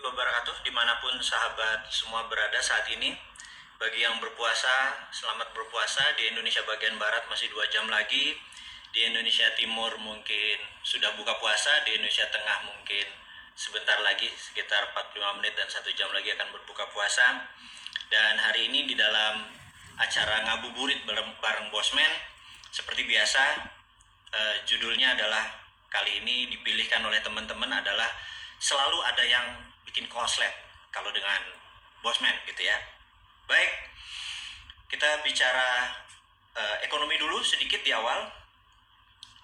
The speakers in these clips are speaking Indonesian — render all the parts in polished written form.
wabarakatuh dimanapun sahabat semua berada saat ini. Bagi yang berpuasa, selamat berpuasa. Di Indonesia bagian Barat masih 2 jam lagi. Di Indonesia Timur mungkin sudah buka puasa. Di Indonesia Tengah mungkin sebentar lagi, sekitar 45 menit dan 1 jam lagi akan berbuka puasa. Dan hari ini di dalam acara ngabuburit bareng Bosman, seperti biasa, judulnya adalah, kali ini dipilihkan oleh teman-teman adalah selalu ada yang bikin konslet kalau dengan Bosman gitu ya. Baik, kita bicara ekonomi dulu sedikit di awal,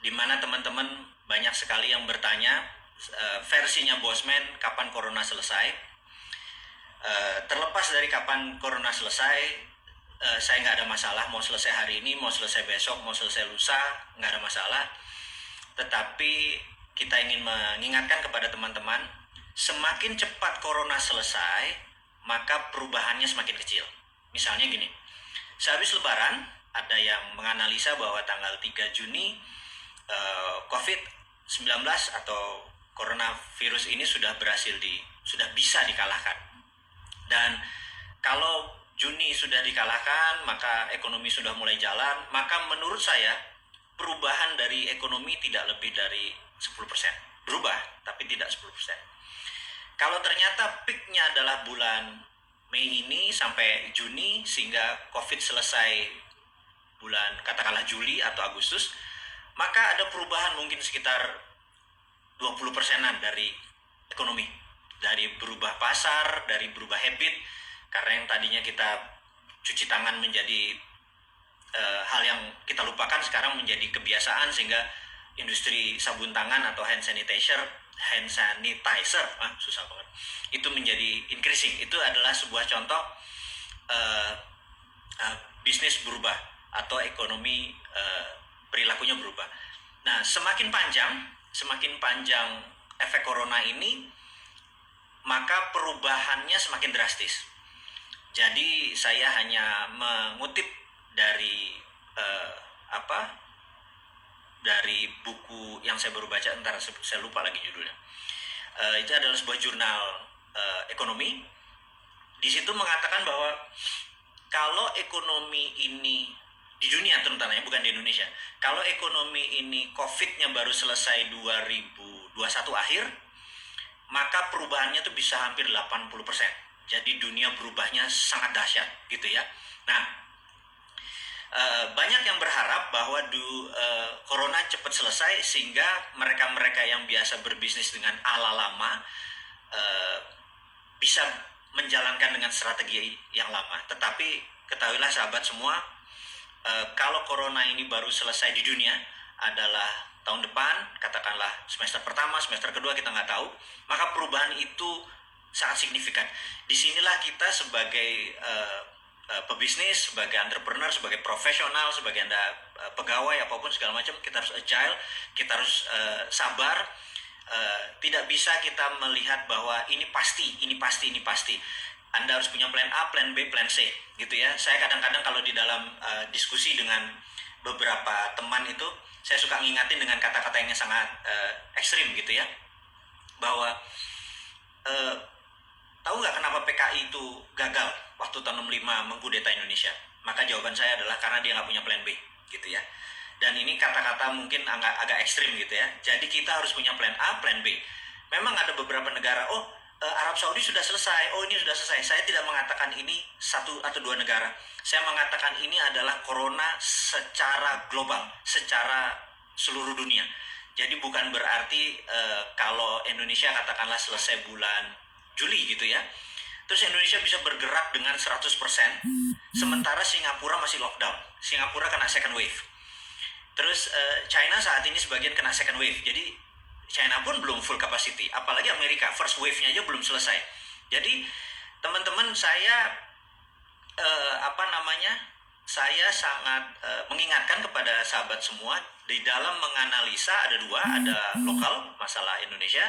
di mana teman-teman banyak sekali yang bertanya versinya Bosman kapan corona selesai. Terlepas dari kapan corona selesai, saya nggak ada masalah mau selesai hari ini, mau selesai besok, mau selesai lusa, nggak ada masalah. Tetapi kita ingin mengingatkan kepada teman-teman, semakin cepat corona selesai, maka perubahannya semakin kecil. Misalnya gini, sehabis lebaran ada yang menganalisa bahwa tanggal 3 Juni COVID-19 atau coronavirus ini sudah bisa dikalahkan. Dan kalau Juni sudah dikalahkan, maka ekonomi sudah mulai jalan, maka menurut saya perubahan dari ekonomi tidak lebih dari 10%. Berubah, tapi tidak 10%. Kalau ternyata peaknya adalah bulan Mei ini sampai Juni, sehingga COVID selesai bulan katakanlah Juli atau Agustus, maka ada perubahan mungkin sekitar 20%-an dari ekonomi. Dari berubah pasar, dari berubah habit, karena yang tadinya kita cuci tangan menjadi hal yang kita lupakan sekarang menjadi kebiasaan, sehingga industri sabun tangan atau hand sanitizer susah banget, itu menjadi increasing. Itu adalah sebuah contoh bisnis berubah atau ekonomi perilakunya berubah. Nah, semakin panjang efek corona ini, maka perubahannya semakin drastis. Jadi saya hanya mengutip dari dari buku yang saya baru baca, entar saya lupa lagi judulnya. Itu adalah sebuah jurnal ekonomi. Di situ mengatakan bahwa kalau ekonomi ini di dunia terutamanya, bukan di Indonesia, kalau ekonomi ini COVID-nya baru selesai 2021 akhir, maka perubahannya tuh bisa hampir 80%. Jadi dunia berubahnya sangat dahsyat gitu ya. Nah, banyak yang berharap bahwa corona cepat selesai, sehingga mereka-mereka yang biasa berbisnis dengan ala lama bisa menjalankan dengan strategi yang lama. Tetapi ketahuilah sahabat semua, kalau corona ini baru selesai di dunia adalah tahun depan, katakanlah semester pertama, semester kedua, kita nggak tahu, maka perubahan itu sangat signifikan. Disinilah kita sebagai pebisnis, sebagai entrepreneur, sebagai profesional, sebagai Anda pegawai apapun segala macam, kita harus agile, kita harus sabar. Tidak bisa kita melihat bahwa ini pasti. Anda harus punya plan A, plan B, plan C gitu ya. Saya kadang-kadang kalau di dalam diskusi dengan beberapa teman itu, saya suka ngingatin dengan kata-kata yang sangat ekstrim gitu ya, bahwa tahu nggak kenapa PKI itu gagal waktu tahun 65 mengkudeta Indonesia? Maka jawaban saya adalah karena dia nggak punya plan B gitu ya. Dan ini kata-kata mungkin agak ekstrim gitu ya. Jadi kita harus punya plan A, plan B. Memang ada beberapa negara, Arab Saudi sudah selesai, ini sudah selesai. Saya tidak mengatakan ini 1 atau 2 negara. Saya mengatakan ini adalah corona secara global, secara seluruh dunia. Jadi bukan berarti kalau Indonesia katakanlah selesai bulan Juli gitu ya, terus Indonesia bisa bergerak dengan 100%, sementara Singapura masih lockdown. Singapura kena second wave. Terus China saat ini sebagian kena second wave. Jadi China pun belum full capacity, apalagi Amerika first wave-nya aja belum selesai. Jadi teman-teman, saya saya sangat mengingatkan kepada sahabat semua, di dalam menganalisa ada 2, ada lokal, masalah Indonesia,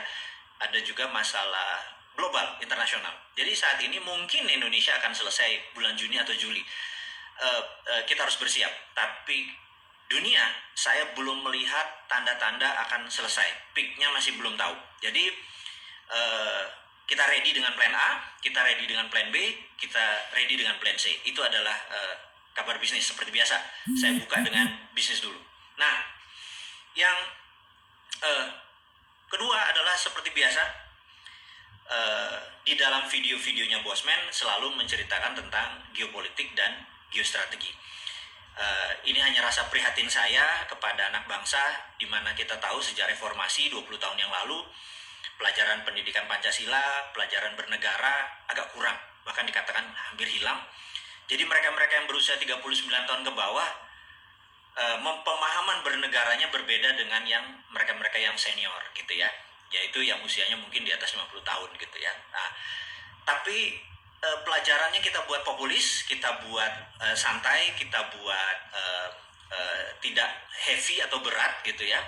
ada juga masalah global, internasional. Jadi saat ini mungkin Indonesia akan selesai bulan Juni atau Juli. Kita harus bersiap. Tapi dunia, saya belum melihat tanda-tanda akan selesai. Peaknya masih belum tahu. Jadi kita ready dengan plan A, kita ready dengan plan B, kita ready dengan plan C. Itu adalah kabar bisnis seperti biasa. Saya buka dengan bisnis dulu. Nah, yang kedua adalah seperti biasa, di dalam video-videonya Bosman selalu menceritakan tentang geopolitik dan geostrategi. Ini hanya rasa prihatin saya kepada anak bangsa, di mana kita tahu sejak reformasi 20 tahun yang lalu, pelajaran pendidikan Pancasila, pelajaran bernegara agak kurang, bahkan dikatakan hampir hilang. Jadi mereka-mereka yang berusia 39 tahun ke bawah, pemahaman bernegaranya berbeda dengan yang mereka-mereka yang senior gitu ya, yaitu yang usianya mungkin di atas 50 tahun gitu ya. Nah, tapi pelajarannya kita buat populis, kita buat santai, kita buat tidak heavy atau berat gitu ya.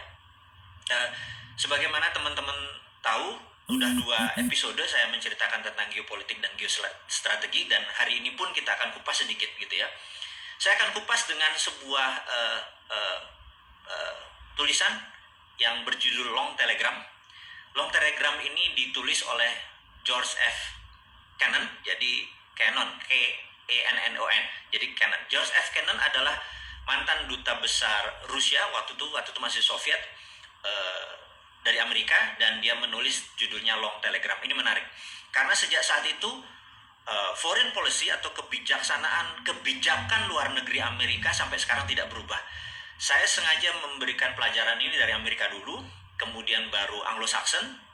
Sebagaimana teman-teman tahu, udah 2 episode saya menceritakan tentang geopolitik dan geostrategi, dan hari ini pun kita akan kupas sedikit gitu ya. Saya akan kupas dengan sebuah tulisan yang berjudul Long Telegram. Long Telegram ini ditulis oleh George F. Kennan, jadi Kennan, K-E-N-N-O-N, jadi Kennan. George F. Kennan adalah mantan duta besar Rusia waktu itu masih Soviet, dari Amerika, dan dia menulis judulnya Long Telegram. Ini menarik karena sejak saat itu foreign policy atau kebijakan luar negeri Amerika sampai sekarang tidak berubah. Saya sengaja memberikan pelajaran ini dari Amerika dulu, kemudian baru Anglo-Saxon,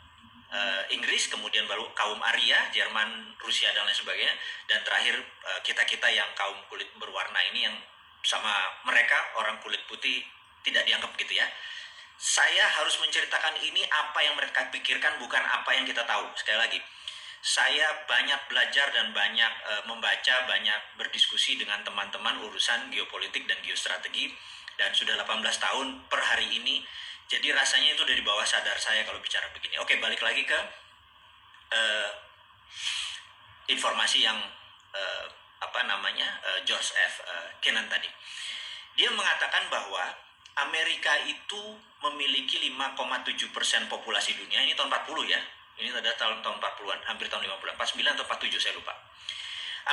Inggris, kemudian baru kaum Arya, Jerman, Rusia, dan lain sebagainya, dan terakhir kita-kita yang kaum kulit berwarna ini yang sama mereka orang kulit putih tidak dianggap gitu ya. Saya harus menceritakan ini apa yang mereka pikirkan, bukan apa yang kita tahu. Sekali lagi, saya banyak belajar dan banyak membaca, banyak berdiskusi dengan teman-teman urusan geopolitik dan geostrategi, dan sudah 18 tahun per hari ini. Jadi rasanya itu dari bawah sadar saya kalau bicara begini. Oke, balik lagi ke informasi yang George F. Kennan tadi. Dia mengatakan bahwa Amerika itu memiliki 5,7% populasi dunia. Ini tahun 40 ya. Ini adalah tahun 40-an, hampir tahun 50-an, 49 atau 47 saya lupa.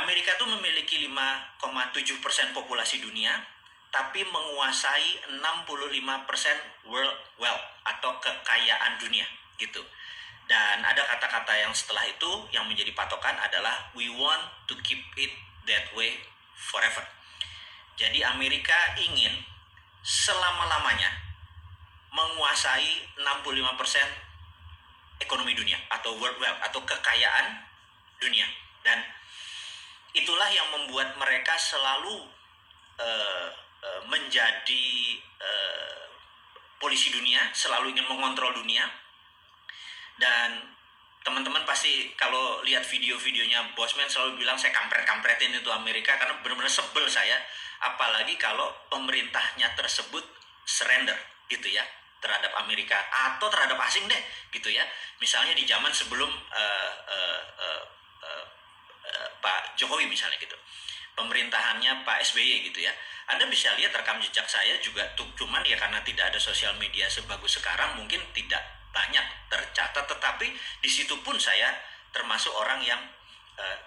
Amerika itu memiliki 5,7% populasi dunia, tapi menguasai 65% world wealth atau kekayaan dunia gitu. Dan ada kata-kata yang setelah itu yang menjadi patokan adalah we want to keep it that way forever. Jadi Amerika ingin selama-lamanya menguasai 65% ekonomi dunia atau world wealth atau kekayaan dunia, dan itulah yang membuat mereka selalu menjadi polisi dunia, selalu ingin mengontrol dunia. Dan teman-teman pasti kalau lihat video-videonya Bosman selalu bilang saya kampret-kampretin itu Amerika, karena benar-benar sebel saya, apalagi kalau pemerintahnya tersebut surrender gitu ya terhadap Amerika atau terhadap asing deh gitu ya. Misalnya di zaman sebelum Pak Jokowi misalnya gitu, pemerintahannya Pak SBY gitu ya. Anda bisa lihat rekam jejak saya juga cuman ya karena tidak ada sosial media sebagus sekarang mungkin tidak banyak tercatat, tetapi di situ pun saya termasuk orang yang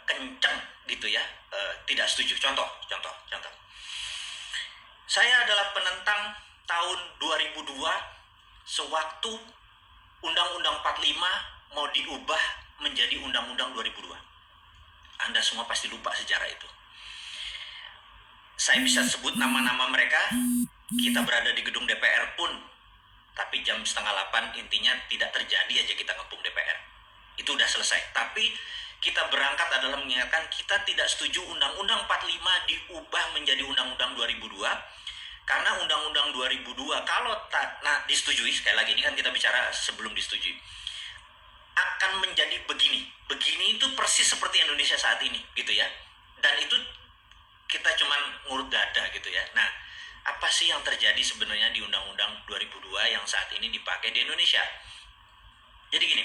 kenceng gitu ya, tidak setuju. Contoh. Saya adalah penentang tahun 2002 sewaktu Undang-Undang 45 mau diubah menjadi Undang-Undang 2002. Anda semua pasti lupa sejarah itu. Saya bisa sebut nama-nama mereka. Kita berada di gedung DPR pun, tapi jam 7:30 intinya tidak terjadi aja kita ngepung DPR. Itu udah selesai. Tapi kita berangkat adalah mengingatkan kita tidak setuju Undang-Undang 45 diubah menjadi Undang-Undang 2002. Karena Undang-Undang 2002 kalau disetujui, sekali lagi ini kan kita bicara sebelum disetujui, akan menjadi begini. Begini itu persis seperti Indonesia saat ini gitu ya. Dan itu kita cuman ngurut dada gitu ya. Nah, apa sih yang terjadi sebenarnya di Undang-Undang 2002 yang saat ini dipakai di Indonesia? Jadi gini,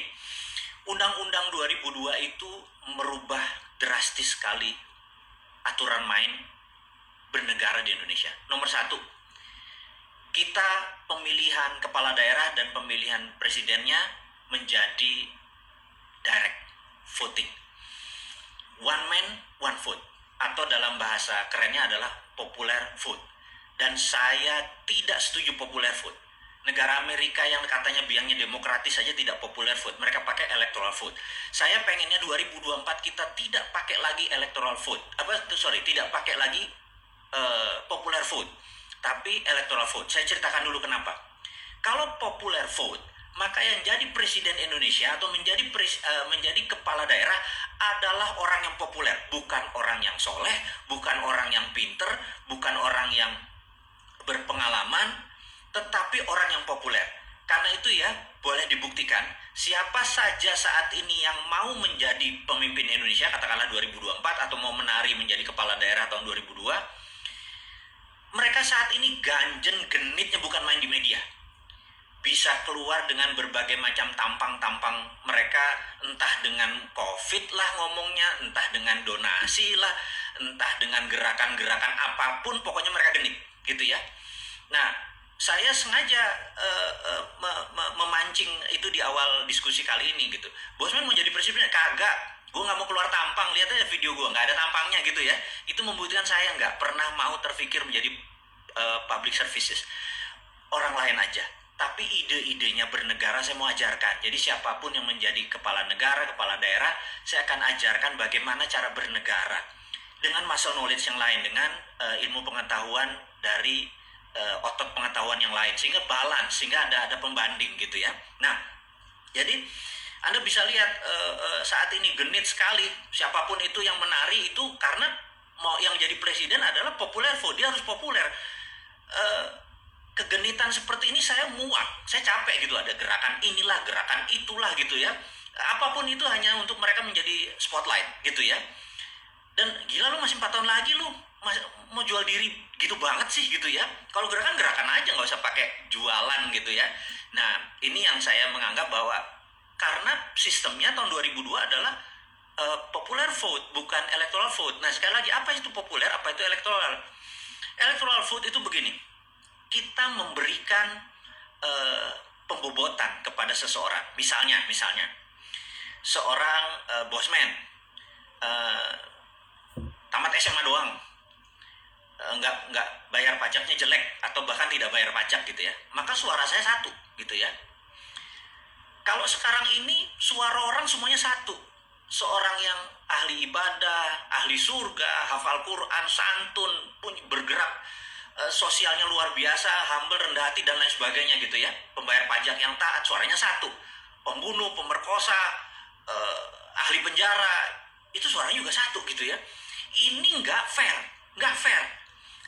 Undang-Undang 2002 itu merubah drastis sekali aturan main bernegara di Indonesia. Nomor 1, kita pemilihan kepala daerah dan pemilihan presidennya menjadi direct. voting. One man, one vote. Atau dalam bahasa kerennya adalah popular vote. Dan saya tidak setuju popular vote. Negara Amerika yang katanya biangnya demokratis saja tidak popular vote. Mereka pakai electoral vote. Saya pengennya 2024 kita tidak pakai lagi electoral vote. Tidak pakai lagi popular vote. Tapi electoral vote. Saya ceritakan dulu kenapa. Kalau popular vote, maka yang jadi presiden Indonesia atau menjadi kepala daerah adalah orang yang populer, bukan orang yang soleh, bukan orang yang pinter, bukan orang yang berpengalaman, tetapi orang yang populer. Karena itu ya, boleh dibuktikan siapa saja saat ini yang mau menjadi pemimpin Indonesia, katakanlah 2024 atau mau menari menjadi kepala daerah tahun 2002, mereka saat ini ganjen genitnya bukan main di media. Bisa keluar dengan berbagai macam tampang-tampang mereka, entah dengan COVID lah ngomongnya, entah dengan donasi lah, entah dengan gerakan-gerakan apapun, pokoknya mereka genit gitu ya. Nah, saya sengaja memancing itu di awal diskusi kali ini gitu. Bosman mau jadi presiden? Kagak, gue nggak mau keluar tampang. Lihat aja video gue, nggak ada tampangnya gitu ya. Itu membuktikan saya nggak pernah mau terpikir menjadi public services. Orang lain aja. Tapi ide-idenya bernegara saya mau ajarkan. Jadi siapapun yang menjadi kepala negara, kepala daerah, saya akan ajarkan bagaimana cara bernegara dengan muscle knowledge yang lain, dengan ilmu pengetahuan dari otot pengetahuan yang lain, sehingga balance, sehingga ada pembanding gitu ya. Nah, jadi Anda bisa lihat saat ini genit sekali siapapun itu yang menari itu, karena mau yang jadi presiden adalah populer vote, dia harus populer. Kegenitan seperti ini saya muak, saya capek gitu, ada gerakan inilah, gerakan itulah gitu ya. Apapun itu hanya untuk mereka menjadi spotlight gitu ya. Dan gila, lu masih 4 tahun lagi lu mau jual diri gitu banget sih gitu ya. Kalau gerakan aja, nggak usah pakai jualan gitu ya. Nah, ini yang saya menganggap bahwa karena sistemnya tahun 2002 adalah popular vote, bukan electoral vote. Nah, sekali lagi, apa itu populer, apa itu electoral? Electoral vote itu begini, kita memberikan pembobotan kepada seseorang. Misalnya seorang bosman tamat SMA doang, nggak bayar pajaknya jelek atau bahkan tidak bayar pajak gitu ya, maka suara saya satu gitu ya. Kalau sekarang ini suara orang semuanya satu, seorang yang ahli ibadah, ahli surga, hafal Quran, santun, bergerak, sosialnya luar biasa, humble, rendah hati dan lain sebagainya gitu ya, pembayar pajak yang taat, suaranya satu. Pembunuh, pemerkosa, ahli penjara, itu suaranya juga satu gitu ya. Ini nggak fair.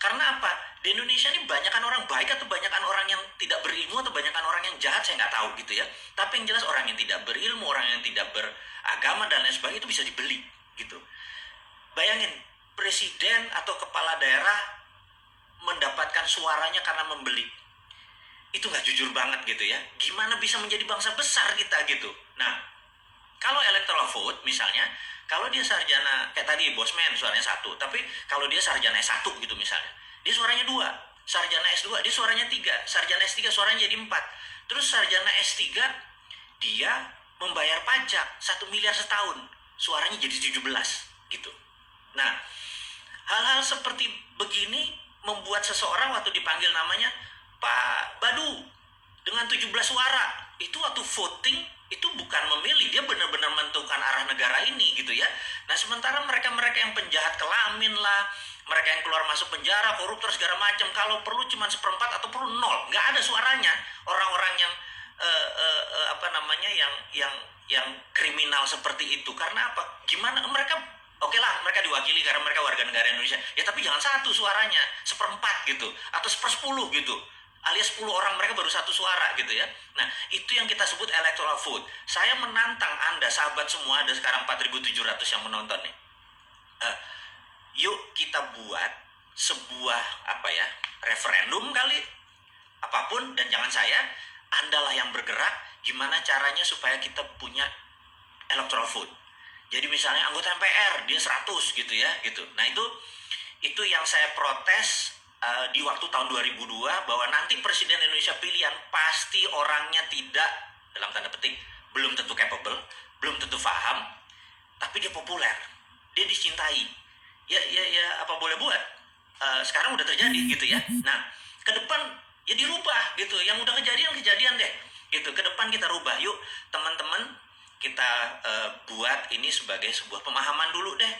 Karena apa? Di Indonesia ini banyakan orang baik atau banyakan orang yang tidak berilmu atau banyakan orang yang jahat, saya nggak tahu gitu ya. Tapi yang jelas orang yang tidak berilmu, orang yang tidak beragama dan lain sebagainya itu bisa dibeli gitu. Bayangin, presiden atau kepala daerah mendapatkan suaranya karena membeli. Itu nggak jujur banget gitu ya. Gimana bisa menjadi bangsa besar kita gitu. Nah, kalau electoral vote misalnya, kalau dia sarjana, kayak tadi bosman suaranya satu, tapi kalau dia sarjana S1 gitu misalnya, dia suaranya 2, sarjana S2 dia suaranya 3, sarjana S3 suaranya jadi 4, terus sarjana S3 dia membayar pajak 1 miliar setahun, suaranya jadi 17 gitu. Nah, hal-hal seperti begini membuat seseorang waktu dipanggil namanya Pak Badu dengan 17 suara, itu waktu voting itu bukan memilih, dia benar-benar menentukan arah negara ini gitu ya. Nah, sementara mereka-mereka yang penjahat kelamin lah, mereka yang keluar masuk penjara, koruptor segala macam, kalau perlu cuma 1/4 atau perlu 0, nggak ada suaranya. Orang-orang yang yang kriminal seperti itu, karena apa? Gimana mereka? Oke lah, mereka diwakili karena mereka warga negara Indonesia. Ya tapi jangan satu suaranya, 1/4 gitu, atau 1/10 gitu. Alias 10 orang mereka baru 1 suara gitu ya. Nah, itu yang kita sebut electoral vote. Saya menantang Anda, sahabat semua, ada sekarang 4.700 yang menonton nih. Yuk kita buat sebuah referendum kali, apapun, dan jangan saya, Andalah yang bergerak, gimana caranya supaya kita punya electoral vote. Jadi misalnya anggota MPR dia 100 gitu ya, gitu. Nah, itu yang saya protes di waktu tahun 2002, bahwa nanti presiden Indonesia pilihan pasti orangnya tidak, dalam tanda petik, belum tentu capable, belum tentu paham, tapi dia populer, dia dicintai. Ya apa boleh buat. Sekarang udah terjadi gitu ya. Nah, ke depan ya dirubah gitu. Yang udah kejadian deh. Gitu. Ke depan kita rubah. Yuk, teman-teman, kita buat ini sebagai sebuah pemahaman dulu deh.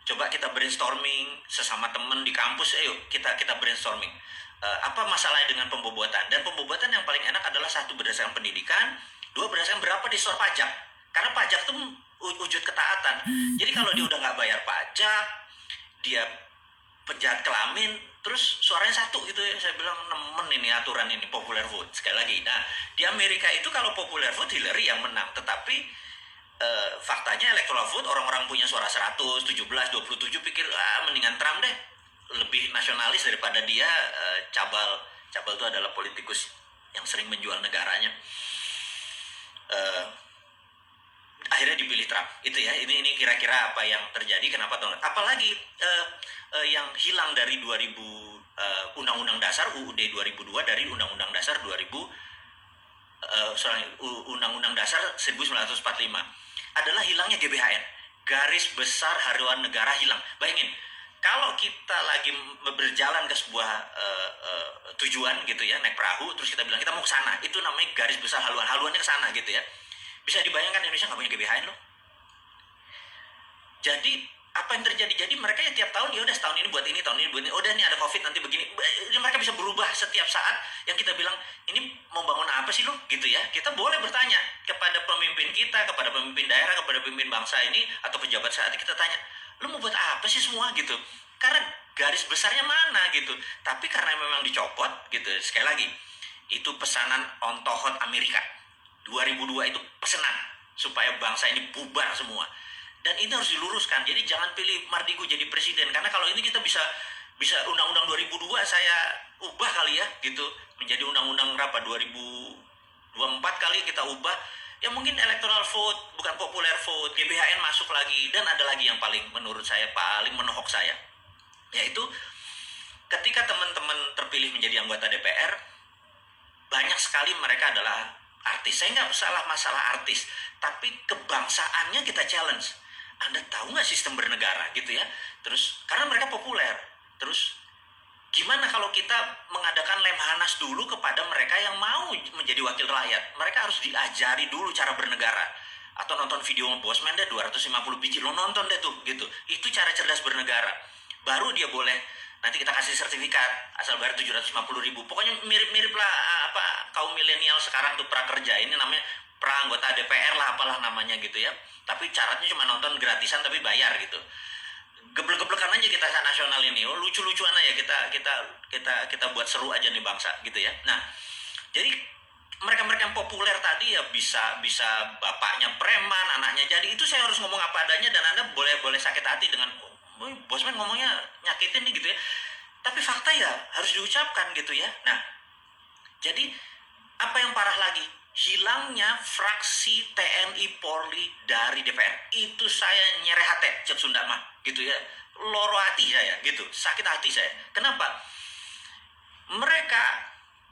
Coba kita brainstorming sesama teman di kampus. Ayo kita brainstorming. Apa masalahnya dengan pembobotan? Dan pembobotan yang paling enak adalah satu, berdasarkan pendidikan, dua, berdasarkan berapa disetor pajak. Karena pajak itu wujud ketaatan. Jadi kalau dia udah nggak bayar pajak, dia penjahat kelamin, terus suaranya satu gitu ya. Saya bilang nemen ini aturan ini, popular vote. Sekali lagi, nah di Amerika itu kalau popular vote Hillary yang menang, tetapi faktanya electoral vote orang-orang punya suara 100, 17, 27 pikir mendingan Trump deh, lebih nasionalis daripada dia. Cabal itu adalah politikus yang sering menjual negaranya. Akhirnya dipilih Trump itu ya. Ini kira-kira apa yang terjadi, kenapa tahun. Apalagi yang hilang dari 2000 Undang-Undang Dasar UUD 2002, dari Undang-Undang Dasar 2000 Undang-Undang Dasar 1945 adalah hilangnya GBHN, garis besar haluan negara, hilang. Bayangin, kalau kita lagi berjalan ke sebuah tujuan gitu ya, naik perahu, terus kita bilang kita mau ke sana, itu namanya garis besar haluannya ke sana gitu ya. Bisa dibayangkan Indonesia nggak punya GBHN loh. Jadi apa yang terjadi? Jadi mereka ya tiap tahun, ya udah tahun ini buat ini, tahun ini buat ini. Udah nih ada COVID nanti begini. Mereka bisa berubah setiap saat. Yang kita bilang ini mau bangun apa sih lo? Gitu ya. Kita boleh bertanya kepada pemimpin kita, kepada pemimpin daerah, kepada pemimpin bangsa ini atau pejabat saat kita tanya, lo mau buat apa sih semua gitu? Karena garis besarnya mana gitu. Tapi karena memang dicopot gitu. Sekali lagi, itu pesanan on tohot Amerika. 2002 itu pesanan supaya bangsa ini bubar semua. Dan ini harus diluruskan. Jadi jangan pilih Mardigu jadi presiden, karena kalau ini kita bisa undang-undang 2002 saya ubah kali ya gitu menjadi undang-undang berapa, 2024 kali kita ubah. Ya mungkin electoral vote bukan popular vote, GBHN masuk lagi, dan ada lagi yang paling menurut saya paling menohok saya, yaitu ketika teman-teman terpilih menjadi anggota DPR, banyak sekali mereka adalah artis. Saya nggak salah masalah artis, tapi kebangsaannya kita challenge. Anda tahu nggak sistem bernegara gitu ya? Terus karena mereka populer, terus gimana kalau kita mengadakan lemhanas dulu kepada mereka yang mau menjadi wakil rakyat? Mereka harus diajari dulu cara bernegara. Atau nonton video Bosman deh, 250 biji, lo nonton deh tuh gitu. Itu cara cerdas bernegara. Baru dia boleh, nanti kita kasih sertifikat asal bayar 750.000. Pokoknya mirip-mirip lah apa kaum milenial sekarang tuh, prakerja ini namanya pra-anggota DPR lah, apalah namanya gitu ya. Tapi syaratnya cuma nonton gratisan tapi bayar gitu. Geblek-geblekan aja kita nasional ini, lucu-lucuan aja, kita buat seru aja nih bangsa gitu ya. Nah, jadi mereka-mereka yang populer tadi ya bisa bapaknya preman, anaknya jadi, itu saya harus ngomong apa adanya, dan Anda boleh sakit hati dengan Bosman ngomongnya nyakitin nih gitu ya. Tapi fakta ya harus diucapkan gitu ya. Nah, jadi apa yang parah lagi? Hilangnya fraksi TNI Polri dari DPR. Itu saya nyereh hati, cek Sunda mah gitu ya. Loro hati saya gitu, sakit hati saya. Kenapa? Mereka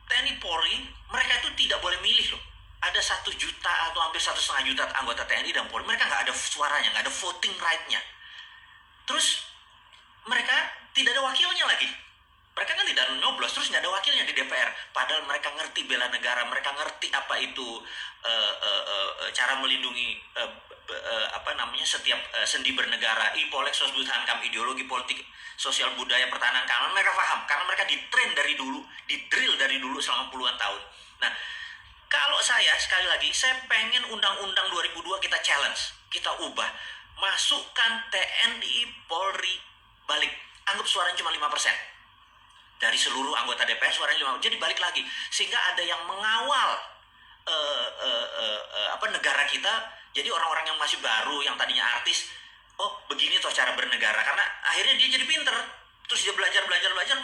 TNI Polri, mereka itu tidak boleh milih loh. Ada 1 juta atau hampir 1,5 juta anggota TNI dan Polri, mereka nggak ada suaranya, nggak ada voting right-nya. Terus mereka tidak ada wakilnya lagi. Mereka kan tidak nyoblos, terus nggak ada wakilnya di DPR. Padahal mereka ngerti bela negara, mereka ngerti apa itu cara melindungi setiap sendi bernegara, ipolek sosbud hankam, ideologi politik, sosial budaya, pertahanan keamanan. Mereka paham karena mereka di-train dari dulu, di-drill dari dulu selama puluhan tahun. Nah, kalau saya sekali lagi, saya pengen undang-undang 2002 kita challenge, kita ubah, masukkan TNI Polri balik, anggap suaranya cuma 5%. Dari seluruh anggota DPR suaranya 5%, jadi balik lagi sehingga ada yang mengawal negara kita. Jadi orang-orang yang masih baru, yang tadinya artis, oh begini toh cara bernegara, karena akhirnya dia jadi pinter, terus dia belajar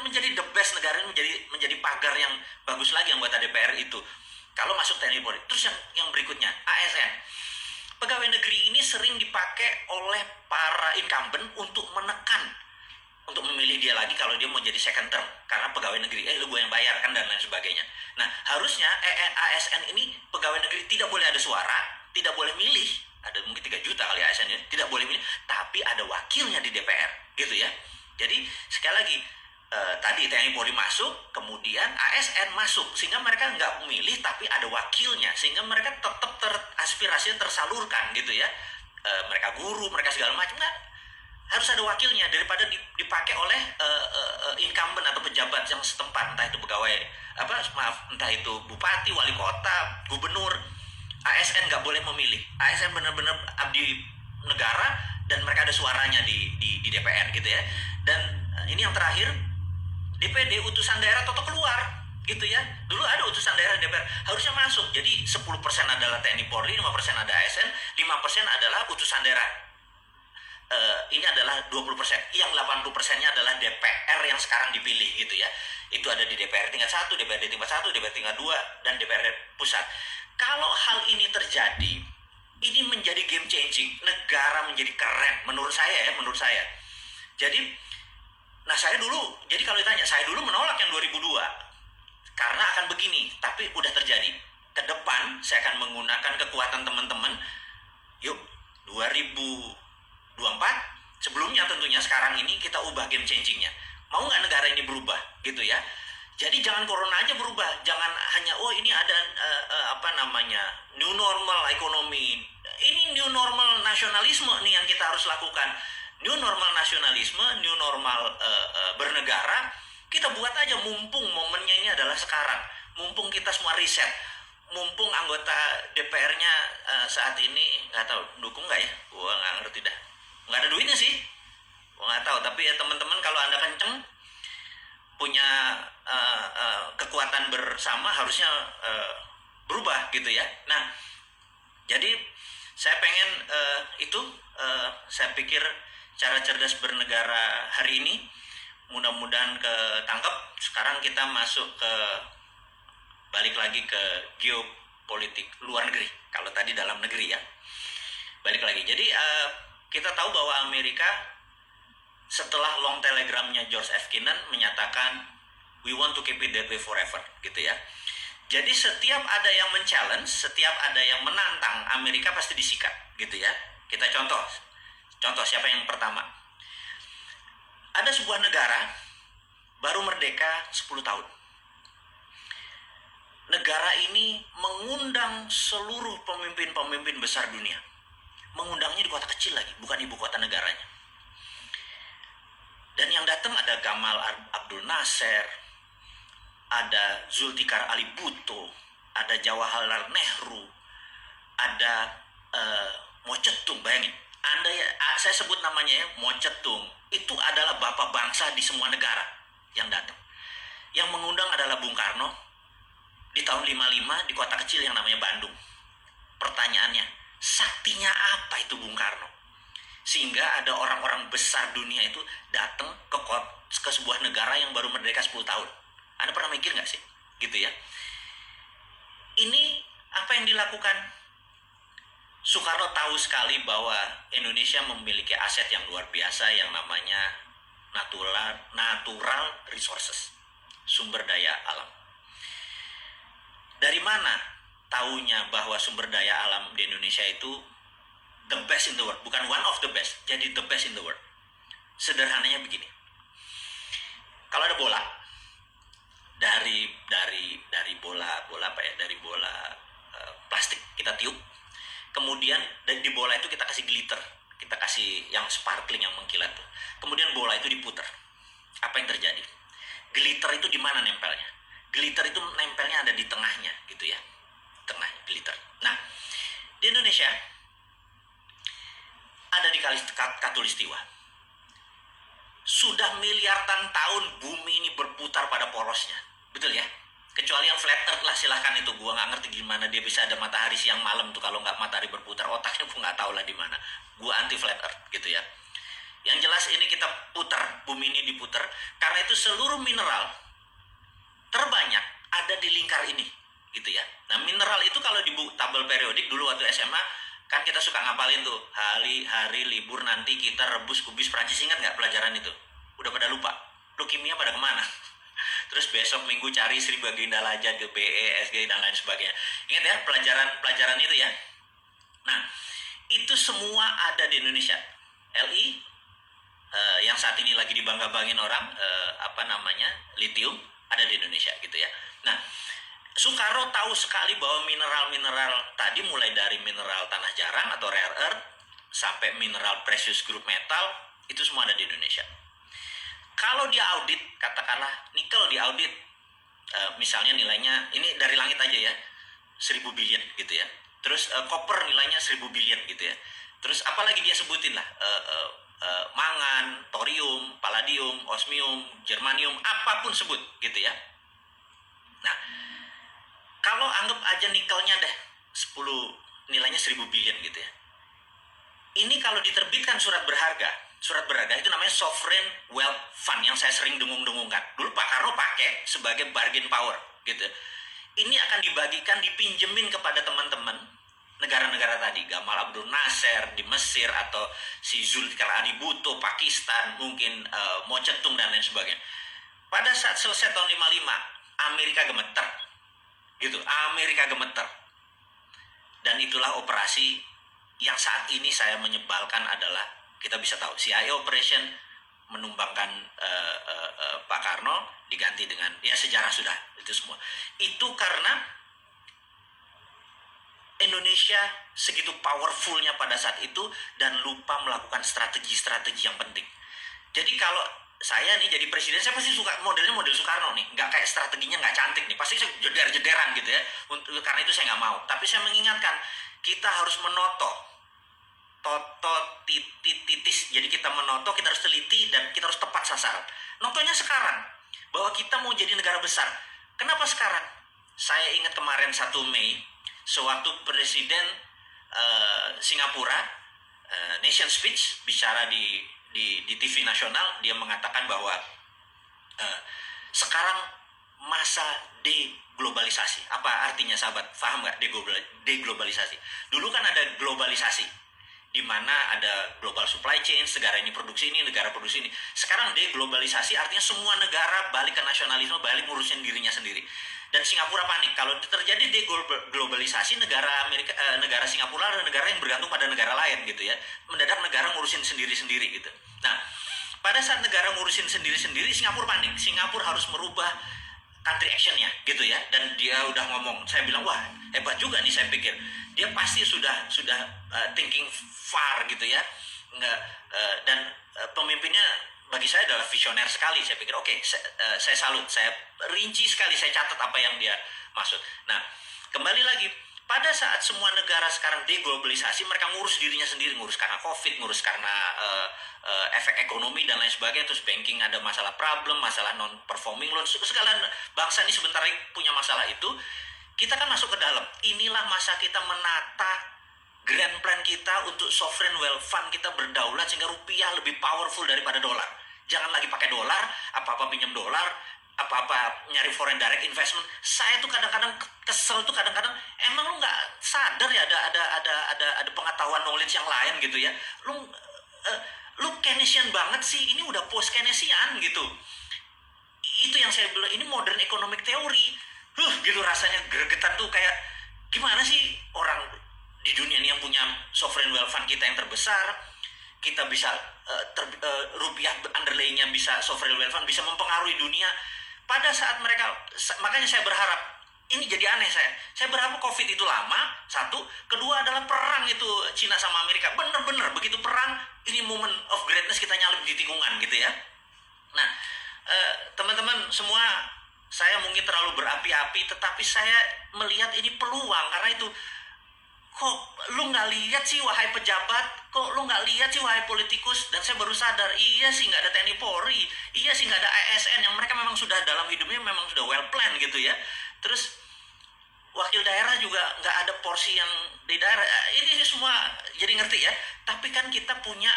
menjadi the best negara, menjadi pagar yang bagus lagi anggota DPR itu kalau masuk TNI Polri. Terus yang berikutnya ASN, pegawai negeri ini sering dipakai oleh para incumbent untuk menekan, untuk memilih dia lagi kalau dia mau jadi second term, karena pegawai negeri, lu gue yang bayar kan, dan lain sebagainya. Nah, harusnya ASN ini pegawai negeri tidak boleh ada suara, tidak boleh milih, ada mungkin 3 juta kali ASN ya, tidak boleh milih, tapi ada wakilnya di DPR gitu ya. Jadi sekali lagi, tadi TNI Polri masuk, kemudian ASN masuk, sehingga mereka nggak memilih tapi ada wakilnya, sehingga mereka tetap aspirasinya tersalurkan gitu ya. Mereka guru, mereka segala macam, nah, harus ada wakilnya daripada dipakai oleh incumbent atau pejabat yang setempat, entah itu pegawai entah itu bupati, wali kota, gubernur. ASN nggak boleh memilih. ASN benar-benar abdi negara dan mereka ada suaranya di DPR gitu ya. Dan ini yang terakhir, DPD utusan daerah toto keluar gitu ya. Dulu ada utusan daerah DPR, harusnya masuk. Jadi 10% adalah TNI Polri, 5% ada ASN, 5% adalah utusan daerah. Ini adalah 20%. Yang 80%-nya adalah DPR yang sekarang dipilih gitu ya. Itu ada di DPR tingkat 1, DPRD tingkat 1, DPR tingkat 2, dan DPR pusat. Kalau hal ini terjadi, ini menjadi game changing. Negara menjadi keren menurut saya. Jadi, nah saya dulu, jadi kalau ditanya, saya dulu menolak yang 2002 karena akan begini, tapi udah terjadi. Ke depan saya akan menggunakan kekuatan teman-teman. Yuk, 2024 sebelumnya tentunya, sekarang ini kita ubah game changingnya. Mau nggak negara ini berubah gitu ya? Jadi jangan corona aja berubah, jangan hanya ini ada new normal ekonomi. Ini new normal nasionalisme nih yang kita harus lakukan. New normal nasionalisme, new normal bernegara, kita buat aja mumpung momennya ini adalah sekarang. Mumpung kita semua riset, mumpung anggota DPR-nya saat ini nggak tahu dukung nggak ya? Gua nggak ngerti dah. Nggak ada duitnya sih. Gua nggak tahu. Tapi ya teman-teman, kalau Anda kenceng, punya kekuatan bersama, harusnya berubah gitu ya. Nah, jadi saya pengen saya pikir cara cerdas bernegara hari ini mudah-mudahan ketangkep. Sekarang kita masuk balik lagi ke geopolitik luar negeri. Kalau tadi dalam negeri ya, balik lagi. Jadi kita tahu bahwa Amerika setelah long telegramnya George F. Kennan menyatakan we want to keep it that way forever gitu ya. Jadi setiap ada yang men-challenge, setiap ada yang menantang, Amerika pasti disikat gitu ya. Kita contoh siapa yang pertama? Ada sebuah negara baru merdeka 10 tahun. Negara ini mengundang seluruh pemimpin-pemimpin besar dunia. Mengundangnya di kota kecil lagi, bukan ibu kota negaranya. Dan yang datang ada Gamal Abdul Nasser, ada Zulfikar Ali Bhutto, ada Jawaharlal Nehru, ada Mao Zedong. Bayangin, saya sebut namanya ya, Mao Zedong. Itu adalah bapak bangsa di semua negara yang datang. Yang mengundang adalah Bung Karno di tahun 55 di kota kecil yang namanya Bandung. Pertanyaannya, saktinya apa itu Bung Karno? Sehingga ada orang-orang besar dunia itu datang ke sebuah negara yang baru merdeka 10 tahun. Anda pernah mikir nggak sih? Gitu ya. Ini apa yang dilakukan? Soekarno tahu sekali bahwa Indonesia memiliki aset yang luar biasa yang namanya natural resources, sumber daya alam. Dari mana taunya bahwa sumber daya alam di Indonesia itu the best in the world? Bukan one of the best, jadi the best in the world. Sederhananya begini. Kalau ada bola, dari bola plastik kita tiup, kemudian di bola itu kita kasih glitter, kita kasih yang sparkling, yang mengkilat tuh. Kemudian bola itu diputar. Apa yang terjadi? Glitter itu di mana nempelnya? Glitter itu nempelnya ada di tengahnya gitu ya. Tengah glitter. Nah, di Indonesia ada di Katulistiwa. Sudah miliaran tahun bumi ini berputar pada porosnya. Betul ya? Kecuali yang flat earth lah, silahkan itu. Gua nggak ngerti gimana dia bisa ada matahari siang malam tuh kalau nggak matahari berputar. Otaknya gua nggak tahu lah di mana. Gua anti flat earth gitu ya. Yang jelas ini kita putar, bumi ini diputar. Karena itu seluruh mineral terbanyak ada di lingkar ini gitu ya. Nah, mineral itu kalau di tabel periodik dulu waktu SMA kan kita suka ngapalin tuh, hari libur nanti kita rebus kubis Prancis. Ingat nggak pelajaran itu? Udah pada lupa? Lu kimia pada kemana? Terus besok minggu cari Sri Baginda Laja ke BE, SG dan lain sebagainya. Ingat ya pelajaran itu ya. Nah, itu semua ada di Indonesia. LI yang saat ini lagi dibangga-banggain orang, lithium ada di Indonesia gitu ya. Nah, Soekarno tahu sekali bahwa mineral-mineral tadi, mulai dari mineral tanah jarang atau rare earth sampai mineral precious group metal, itu semua ada di Indonesia. Kalau dia audit, katakanlah nikel diaudit, misalnya nilainya ini dari langit aja ya, 1000 billion gitu ya. Terus copper nilainya 1000 billion gitu ya. Terus apalagi dia sebutin lah, mangan, thorium, palladium, osmium, germanium, apapun sebut gitu ya. Nah, kalau anggap aja nikelnya deh nilainya 1000 billion gitu ya. Ini kalau diterbitkan surat berharga itu namanya sovereign wealth fund yang saya sering dengung-dengungkan. Dulu Pak Karno pakai sebagai bargain power gitu. Ini akan dibagikan, dipinjemin kepada teman-teman negara-negara tadi, Gamal Abdul Nasser di Mesir, atau si Zulfikar Ali Bhutto Pakistan, mungkin Mao Zedong dan lain sebagainya. Pada saat selesai tahun 55, Amerika gemeter gitu, Amerika gemeter. Dan itulah operasi yang saat ini saya menyebalkan adalah, kita bisa tahu CIA operation menumbangkan Pak Karno, diganti dengan, ya sejarah sudah itu semua. Itu karena Indonesia segitu powerfulnya pada saat itu dan lupa melakukan strategi-strategi yang penting. Jadi kalau saya nih jadi presiden, saya pasti suka modelnya model Soekarno nih, nggak kayak strateginya nggak cantik nih, pasti jeder-jederan gitu ya. Karena itu saya nggak mau. Tapi saya mengingatkan, kita harus menoto, titis. Jadi kita menoto, kita harus teliti dan kita harus tepat sasaran. Notonya sekarang bahwa kita mau jadi negara besar. Kenapa sekarang? Saya ingat kemarin 1 Mei, sewaktu Presiden Singapura Nation Speech bicara di TV nasional, dia mengatakan bahwa sekarang masa deglobalisasi. Apa artinya sahabat? Paham nggak deglobalisasi? Dulu kan ada globalisasi, di mana ada global supply chain, negara ini produksi ini, negara produksi ini. Sekarang deglobalisasi artinya semua negara balik ke nasionalisme, balik ngurusin dirinya sendiri. Dan Singapura panik kalau terjadi deglobalisasi, negara Singapura adalah negara yang bergantung pada negara lain gitu ya. Mendadak negara ngurusin sendiri-sendiri gitu. Nah, pada saat negara ngurusin sendiri-sendiri, Singapura panik. Singapura harus merubah country action-nya gitu ya. Dan dia udah ngomong, saya bilang wah hebat juga nih, saya pikir dia pasti sudah thinking far gitu ya. Dan pemimpinnya bagi saya adalah visioner sekali. Saya pikir oke, saya salut, saya rinci sekali, saya catat apa yang dia maksud. Nah, kembali lagi, pada saat semua negara sekarang deglobalisasi, mereka ngurus dirinya sendiri, ngurus karena COVID, ngurus karena efek ekonomi dan lain sebagainya. Terus banking ada masalah problem, masalah non performing loan, segala bangsa ini sebentar lagi punya masalah itu. Kita kan masuk ke dalam. Inilah masa kita menata grand plan kita untuk sovereign wealth fund kita berdaulat, sehingga rupiah lebih powerful daripada dolar. Jangan lagi pakai dolar, apa-apa pinjam dolar, apa-apa nyari foreign direct investment. Saya tuh kadang-kadang kesel tuh, kadang-kadang emang lu nggak sadar ya ada pengetahuan knowledge yang lain gitu ya. Lu Keynesian banget sih, ini udah post Keynesian gitu. Itu yang saya bilang, ini modern economic theory. Gitu rasanya gregetan tuh, kayak gimana sih orang di dunia ini yang punya sovereign wealth fund kita yang terbesar, kita bisa rupiah underlay-nya bisa, sovereign wealth fund bisa mempengaruhi dunia. Pada saat mereka, makanya saya berharap, ini jadi aneh, saya berharap COVID itu lama, satu. Kedua adalah perang itu Cina sama Amerika, bener-bener begitu perang, ini moment of greatness, kita nyalip di tikungan gitu ya. Nah, teman-teman semua, saya mungkin terlalu berapi-api, tetapi saya melihat ini peluang. Karena itu, kok lu nggak lihat sih wahai pejabat, kok lu nggak lihat sih wahai politikus. Dan saya baru sadar, iya sih nggak ada TNI Polri, iya sih nggak ada ASN, yang mereka memang sudah dalam hidupnya memang sudah well plan gitu ya. Terus wakil daerah juga nggak ada porsi yang di daerah. Ini semua jadi ngerti ya. Tapi kan kita punya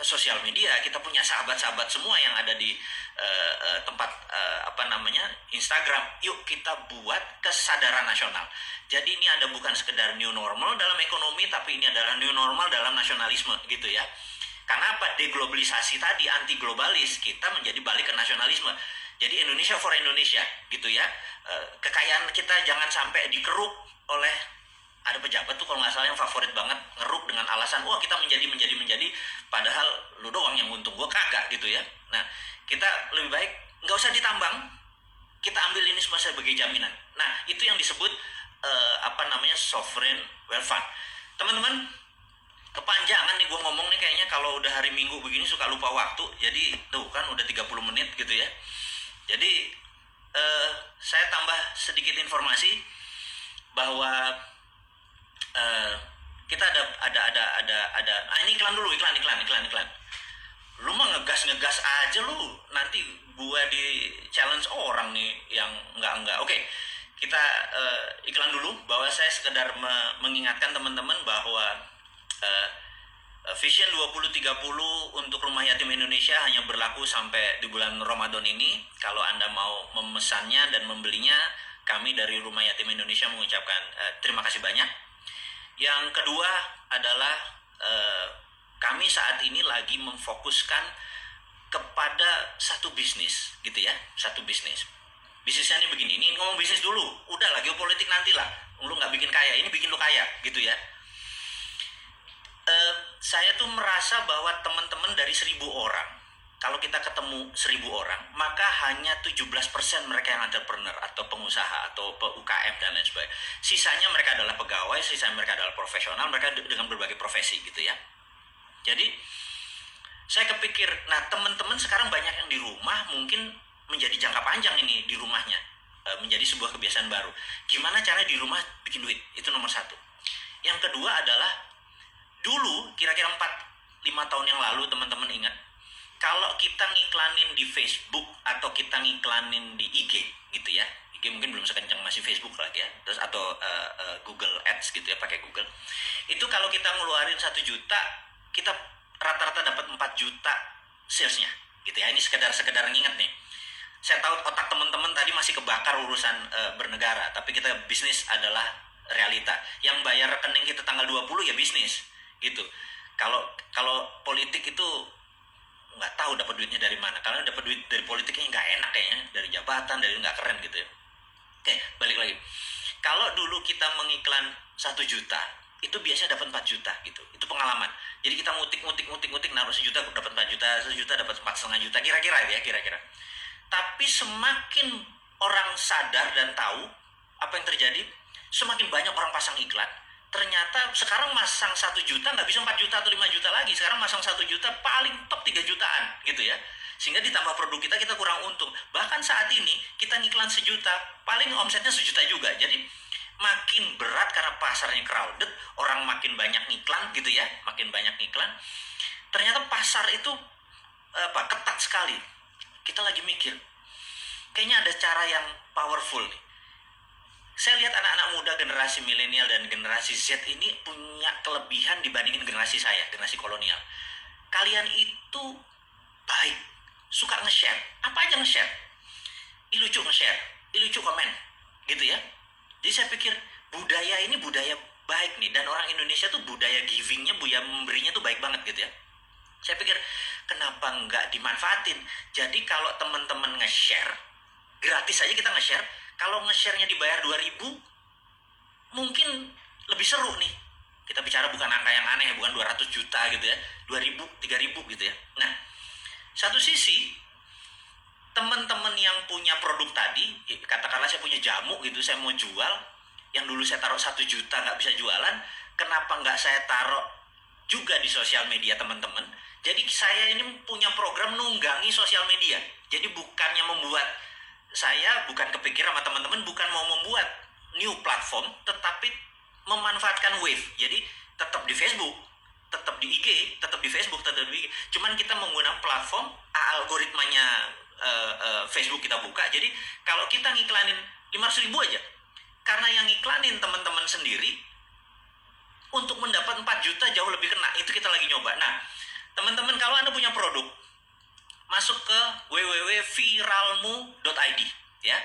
sosial media, kita punya sahabat-sahabat semua yang ada di tempat Instagram. Yuk kita buat kesadaran nasional. Jadi ini ada bukan sekedar new normal dalam ekonomi, tapi ini adalah new normal dalam nasionalisme gitu ya. Karena apa? Deglobalisasi tadi, anti globalis, kita menjadi balik ke nasionalisme. Jadi Indonesia for Indonesia gitu ya. Kekayaan kita jangan sampai dikeruk oleh ada pejabat tuh kalau nggak salah yang favorit banget ngeruk dengan alasan wah kita menjadi, padahal lu doang yang untung, gue kagak gitu ya. Nah, kita lebih baik nggak usah ditambang, kita ambil ini semua sebagai jaminan. Nah, itu yang disebut sovereign wealth fund. Teman-teman, kepanjangan nih gue ngomong nih, kayaknya kalau udah hari Minggu begini suka lupa waktu. Jadi tuh kan udah 30 menit gitu ya. Jadi saya tambah sedikit informasi bahwa kita ada ini iklan dulu, iklan. Lu mah ngegas aja lu, nanti gua di challenge orang nih yang enggak. Oke, kita iklan dulu, bahwa saya sekedar mengingatkan teman-teman bahwa Vision 2030 untuk Rumah Yatim Indonesia hanya berlaku sampai di bulan Ramadan ini. Kalau Anda mau memesannya dan membelinya, kami dari Rumah Yatim Indonesia mengucapkan terima kasih banyak. Yang kedua adalah kami saat ini lagi memfokuskan kepada satu bisnis gitu ya, satu bisnis. Bisnisnya ini begini, ini ngomong bisnis dulu, udah lah geopolitik nanti lah, lu nggak bikin kaya, ini bikin lu kaya gitu ya. Saya tuh merasa bahwa teman-teman dari 1.000 orang, kalau kita ketemu 1.000 orang, maka hanya 17% mereka yang entrepreneur atau pengusaha atau UKM dan lain sebagainya. Sisanya mereka adalah pegawai, sisanya mereka adalah profesional, mereka dengan berbagai profesi gitu ya. Jadi saya kepikir, nah teman-teman sekarang banyak yang di rumah, mungkin menjadi jangka panjang ini di rumahnya, menjadi sebuah kebiasaan baru. Gimana caranya di rumah bikin duit? Itu nomor satu. Yang kedua adalah, dulu kira-kira 4-5 tahun yang lalu teman-teman ingat, kalau kita ngiklanin di Facebook atau kita ngiklanin di IG gitu ya, IG mungkin belum sekencang masih Facebook lagi ya, terus atau Google Ads gitu ya, pakai Google. Itu kalau kita ngeluarin 1 juta, kita rata-rata dapat 4 juta salesnya gitu ya. Ini sekedar nginget nih. Saya tahu otak teman-teman tadi masih kebakar urusan bernegara, tapi kita bisnis adalah realita. Yang bayar rekening kita tanggal 20 ya bisnis gitu. Kalau politik itu nggak tahu dapat duitnya dari mana. Karena dapat duit dari politiknya nggak enak kayaknya, dari jabatan, dari nggak keren gitu ya. Oke, balik lagi. Kalau dulu kita mengiklan 1 juta, itu biasanya dapat 4 juta gitu. Itu pengalaman. Jadi kita ngutik, naruh 1 juta dapat 4 juta, 1 juta dapat 4,5 juta, kira-kira. Tapi semakin orang sadar dan tahu apa yang terjadi, semakin banyak orang pasang iklan. Ternyata sekarang masang 1 juta nggak bisa 4 juta atau 5 juta lagi. Sekarang masang 1 juta paling top 3 jutaan gitu ya. Sehingga ditambah produk kita kurang untung. Bahkan saat ini kita ngiklan 1 juta, paling omsetnya 1 juta juga. Jadi makin berat karena pasarnya crowded, orang makin banyak ngiklan gitu ya, Ternyata pasar itu ketat sekali. Kita lagi mikir, kayaknya ada cara yang powerful nih. Saya lihat anak-anak muda generasi milenial dan generasi Z ini punya kelebihan dibandingin generasi saya, generasi kolonial. Kalian itu baik, suka nge-share. Apa aja nge-share? Lucu nge-share, lucu komen, gitu ya. Jadi saya pikir budaya ini budaya baik nih, dan orang Indonesia tuh budaya givingnya, budaya memberinya tuh baik banget gitu ya. Saya pikir kenapa nggak dimanfaatin? Jadi kalau teman-teman nge-share, gratis aja kita nge-share. Kalau nge-share-nya dibayar 2.000, mungkin lebih seru nih. Kita bicara bukan angka yang aneh, bukan 200 juta gitu ya, 2.000, 3.000 gitu ya. Nah, satu sisi teman-teman yang punya produk tadi, katakanlah saya punya jamu gitu, saya mau jual, yang dulu saya taruh 1 juta nggak bisa jualan, kenapa nggak saya taruh juga di sosial media teman-teman? Jadi saya ini punya program nunggangi sosial media. Jadi bukannya membuat, saya bukan kepikir sama teman-teman, bukan mau membuat new platform, tetapi memanfaatkan Wave. Jadi tetap di Facebook, tetap di IG, tetap di Facebook, tetap di IG. Cuman kita menggunakan platform, algoritmanya Facebook kita buka. Jadi kalau kita ngiklanin 500.000 aja, karena yang ngiklanin teman-teman sendiri, untuk mendapat 4 juta jauh lebih kena. Itu kita lagi nyoba. Nah, teman-teman kalau Anda punya produk, masuk ke www.viralmu.id ya.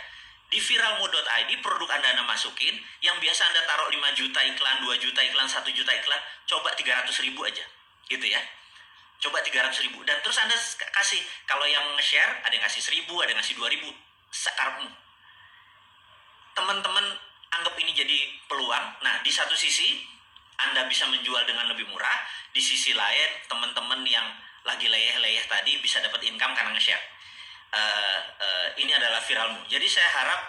Di viralmu.id produk Anda masukin, yang biasa Anda taruh 5 juta iklan, 2 juta iklan, 1 juta iklan, coba 300.000 aja. Gitu ya. Coba 300.000, dan terus Anda kasih, kalau yang nge-share ada yang kasih 1.000, ada yang kasih 2.000, sekarapmu. Teman-teman anggap ini jadi peluang. Nah, di satu sisi Anda bisa menjual dengan lebih murah, di sisi lain teman-teman yang lagi leyeh-leyeh tadi bisa dapat income karena nge-share. Ini adalah viralmu. Jadi saya harap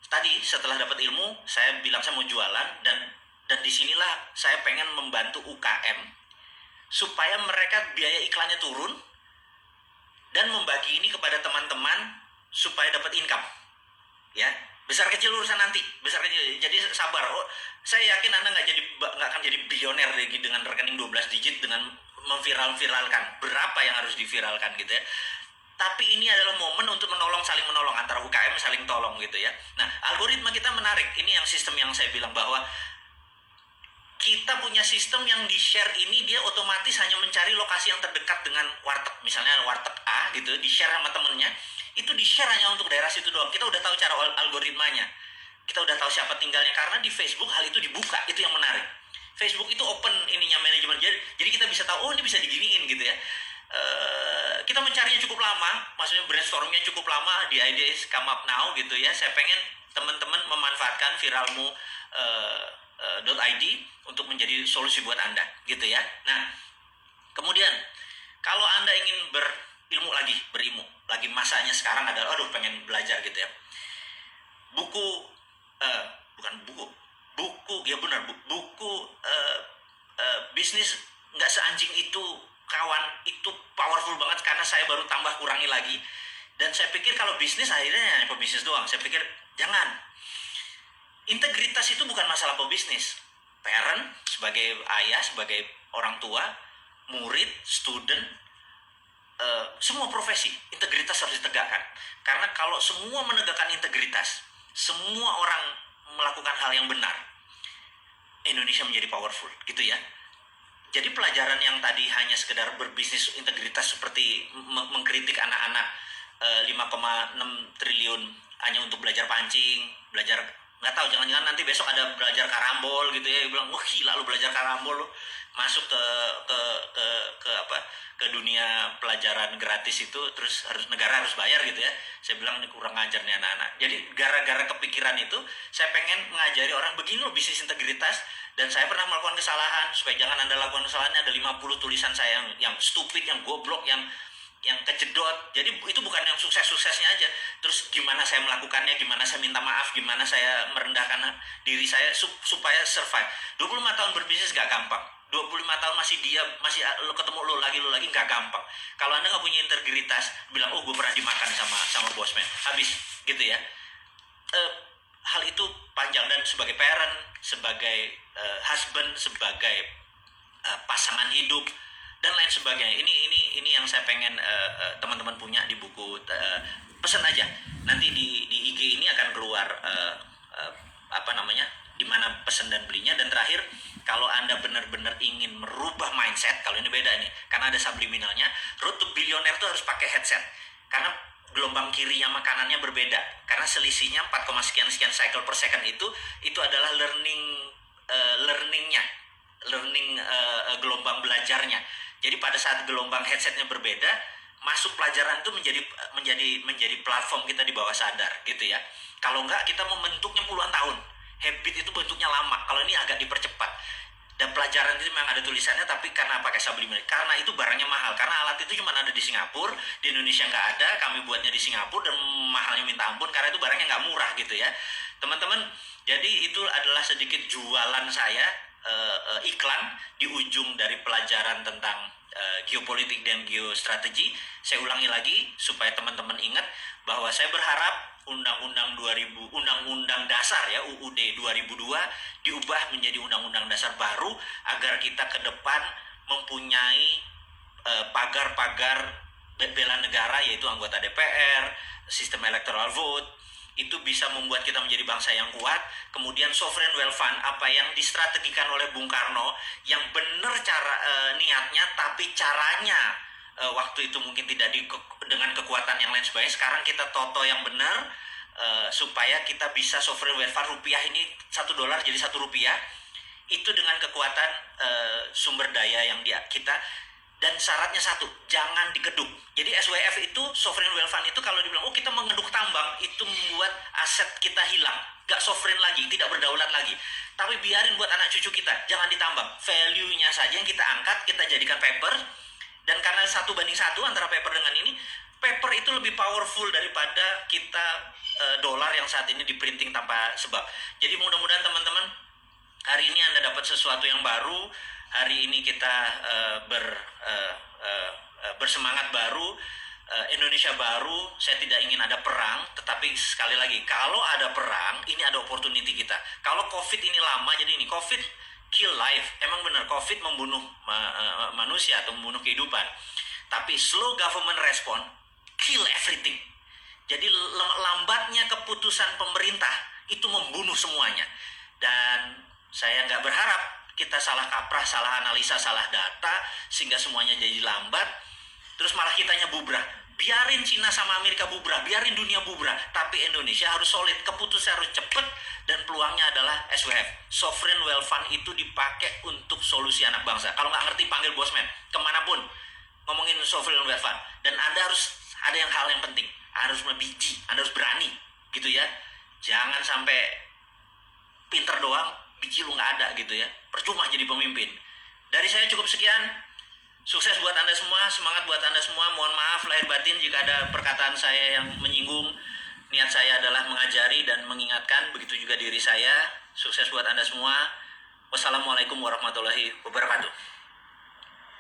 tadi setelah dapat ilmu, saya bilang saya mau jualan, dan disinilah saya pengen membantu UKM supaya mereka biaya iklannya turun dan membagi ini kepada teman-teman supaya dapat income. Ya, besar kecil urusan nanti, besar kecil. Jadi sabar. Saya yakin Anda nggak akan jadi bilioner dengan rekening 12 digit dengan memviralkan berapa yang harus diviralkan gitu ya. Tapi ini adalah momen untuk saling menolong antara UKM saling tolong gitu ya. Nah, algoritma kita menarik. Ini yang sistem yang saya bilang bahwa kita punya sistem yang di-share ini dia otomatis hanya mencari lokasi yang terdekat dengan warteg. Misalnya warteg A gitu, di-share sama temennya, itu di-share hanya untuk daerah situ doang. Kita udah tahu cara algoritmanya. Kita udah tahu siapa tinggalnya, karena di Facebook hal itu dibuka. Itu yang menarik. Facebook itu open ininya manajemen. Jadi kita bisa tahu, ini bisa diginiin gitu ya. Kita mencarinya cukup lama, maksudnya brainstormingnya cukup lama, di ideas come up now gitu ya. Saya pengen teman-teman memanfaatkan viralmu .id untuk menjadi solusi buat Anda gitu ya. Nah, kemudian kalau Anda ingin berilmu lagi masanya sekarang adalah aduh pengen belajar gitu ya. Buku ya benar, buku bisnis nggak seanjing itu kawan, itu powerful banget karena saya baru tambah kurangi lagi. Dan saya pikir kalau bisnis akhirnya pebisnis doang. Saya pikir jangan. Integritas itu bukan masalah pebisnis. Parent, sebagai ayah, sebagai orang tua, murid, student, semua profesi, integritas harus ditegakkan. Karena kalau semua menegakkan integritas, semua orang melakukan hal yang benar, Indonesia menjadi powerful, gitu ya. Jadi pelajaran yang tadi hanya sekedar berbisnis integritas seperti mengkritik anak-anak 5,6 triliun hanya untuk belajar pancing, belajar nggak tahu, jangan-jangan nanti besok ada belajar karambol gitu ya, bilang wah gila lu belajar karambol lu, masuk ke dunia pelajaran gratis itu, terus negara harus bayar gitu ya. Saya bilang ini kurang ngajar nih anak-anak. Jadi gara-gara kepikiran itu saya pengen mengajari orang begini loh bisnis integritas. Dan saya pernah melakukan kesalahan, supaya jangan Anda lakukan kesalahannya. Ada 50 tulisan saya yang stupid, yang goblok, yang kejedot. Jadi itu bukan yang sukses-suksesnya aja. Terus gimana saya melakukannya, gimana saya minta maaf, gimana saya merendahkan diri saya supaya survive. 25 tahun berbisnis gak gampang. 25 tahun masih ketemu lo lagi gak gampang. Kalau Anda gak punya integritas, bilang gue pernah dimakan sama bosman, habis gitu ya. Hal itu panjang, dan sebagai parent, sebagai husband, sebagai pasangan hidup dan lain sebagainya. Ini yang saya pengen teman-teman punya di buku. Pesan aja. Nanti di IG ini akan keluar di mana pesan dan belinya. Dan terakhir, kalau Anda benar-benar ingin merubah mindset, kalau ini beda nih, karena ada subliminalnya. Road to Billionaire itu harus pakai headset. Karena gelombang kirinya makanannya berbeda, karena selisihnya 4, sekian cycle per second itu adalah learning gelombang belajarnya. Jadi pada saat gelombang headsetnya berbeda, masuk pelajaran itu menjadi platform kita di bawah sadar gitu ya. Kalau enggak, kita membentuknya puluhan tahun. Habit itu bentuknya lama. Kalau ini agak dipercepat. Dan pelajaran itu memang ada tulisannya, tapi karena pakai subliminal, karena itu barangnya mahal, karena alat itu cuma ada di Singapura, di Indonesia nggak ada, kami buatnya di Singapura dan mahalnya minta ampun, karena itu barangnya nggak murah gitu ya teman-teman. Jadi itu adalah sedikit jualan saya, iklan di ujung dari pelajaran tentang geopolitik dan geostrategi. Saya ulangi lagi supaya teman-teman ingat bahwa saya berharap Undang-Undang Dasar ya, UUD 2002 diubah menjadi Undang-Undang Dasar baru agar kita ke depan mempunyai pagar-pagar bela negara, yaitu anggota DPR, sistem electoral vote. Itu bisa membuat kita menjadi bangsa yang kuat. Kemudian sovereign wealth fund, apa yang distrategikan oleh Bung Karno, yang benar niatnya, tapi caranya waktu itu mungkin tidak dengan kekuatan yang lain sebagainya. Sekarang kita toto yang benar, supaya kita bisa sovereign wealth fund, rupiah ini $1 jadi $1. Itu dengan kekuatan sumber daya yang kita. Dan syaratnya satu, jangan dikeduk. Jadi SWF itu, sovereign wealth fund itu kalau dibilang, oh kita mengeduk tambang, itu membuat aset kita hilang. Gak sovereign lagi, tidak berdaulat lagi. Tapi biarin buat anak cucu kita, jangan ditambang. Value-nya saja yang kita angkat, kita jadikan paper. Dan karena 1:1 antara paper dengan ini, paper itu lebih powerful daripada kita dolar yang saat ini di printing tanpa sebab. Jadi mudah-mudahan teman-teman, hari ini Anda dapat sesuatu yang baru. Hari ini kita bersemangat baru, Indonesia baru. Saya tidak ingin ada perang, tetapi sekali lagi, kalau ada perang, ini ada opportunity kita. Kalau COVID ini lama, jadi ini COVID kill life. Emang benar COVID membunuh manusia atau membunuh kehidupan. Tapi slow government respond kill everything. Jadi lambatnya keputusan pemerintah itu membunuh semuanya. Dan saya nggak berharap kita salah kaprah, salah analisa, salah data, sehingga semuanya jadi lambat, terus malah kitanya bubrah. Biarin Cina sama Amerika bubrah, biarin dunia bubrah, tapi Indonesia harus solid, keputusan harus cepat, dan peluangnya adalah SWF. Sovereign Wealth Fund itu dipakai untuk solusi anak bangsa. Kalau nggak ngerti, panggil bosman, kemanapun, ngomongin Sovereign Wealth Fund. Dan Anda harus ada hal yang penting, harus biji, Anda harus berani, gitu ya. Jangan sampai pinter doang, biji lu nggak ada gitu ya, percuma jadi pemimpin. Dari saya cukup sekian. Sukses buat Anda semua, semangat buat Anda semua. Mohon maaf lahir batin jika ada perkataan saya yang menyinggung. Niat saya adalah mengajari dan mengingatkan, begitu juga diri saya. Sukses buat Anda semua. Wassalamualaikum warahmatullahi wabarakatuh.